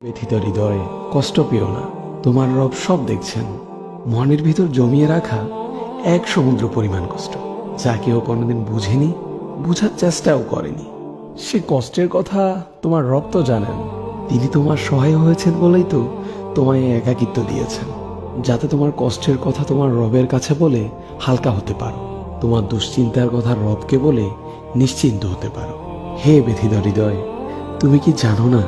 ব্যথিত হৃদয়, কষ্ট পেও না। তোমার রব সব দেখছেন। মনের ভিতর জমিয়ে রাখা এক সমুদ্র পরিমাণ কষ্ট, যা কেউ কোনোদিন বুঝেনি, বুঝার চেষ্টাও করেনি। সে কষ্টের কথা তোমার রব তো জানেন। তিনি তোমার সহায় হয়েছেন বলেই তো তোমায় একাকিত্ব দিয়েছেন, যাতে তোমার কষ্টের কথা তোমার রবের কাছে বলে হালকা হতে পারো, তোমার দুশ্চিন্তার কথা রবকে বলে নিশ্চিন্ত হতে পারো। হে ব্যথিত হৃদয়, তুমি কি জানো না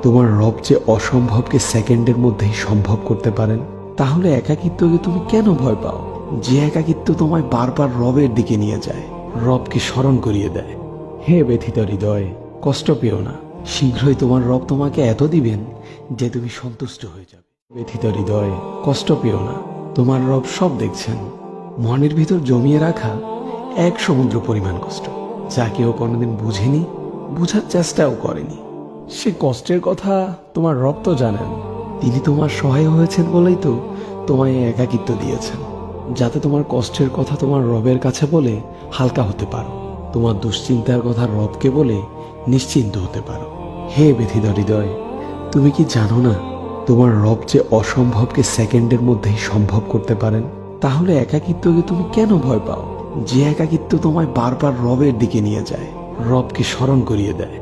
তোমার রব যে অসম্ভবকে সেকেন্ডের মধ্যেই সম্ভব করতে পারেন? তাহলে একাকিত্বকে তুমি কেন ভয় পাও? যে একাকিত্ব তোমায় বারবার রবের দিকে নিয়ে যায়, রবকে স্মরণ করিয়ে দেয়। হে ব্যথিত হৃদয়, কষ্ট পেও না। শীঘ্রই তোমার রব তোমাকে এত দিবেন যে তুমি সন্তুষ্ট হয়ে যাবে। ব্যথিত হৃদয়, কষ্ট পেও না। তোমার রব সব দেখছেন। মনের ভিতর জমিয়ে রাখা এক সমুদ্র পরিমাণ কষ্ট, যা কেউ কোনোদিন বুঝেনি, বুঝার চেষ্টাও করেনি। সে কষ্টের কথা তোমার রব তো জানেন। তিনি তোমার সহায় হয়েছেন বলেই তো তোমায় একাকিত্ব দিয়েছেন, যাতে তোমার কষ্টের কথা তোমার রবের কাছে বলে হালকা হতে পারো, তোমার দুশ্চিন্তার কথা রবকে বলে নিশ্চিন্ত হতে পারো। হে ব্যথিত হৃদয়, তুমি কি জানো না তোমার রব যে অসম্ভবকে সেকেন্ডের মধ্যেই সম্ভব করতে পারেন? তাহলে একাকিত্বকে তুমি কেন ভয় পাও? যে একাকিত্ব তোমায় বারবার রবের দিকে নিয়ে যায়, রবকে স্মরণ করিয়ে দেয়।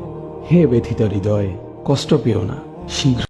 হে ব্যথিত হৃদয়, কষ্ট পেও না। শীঘ্র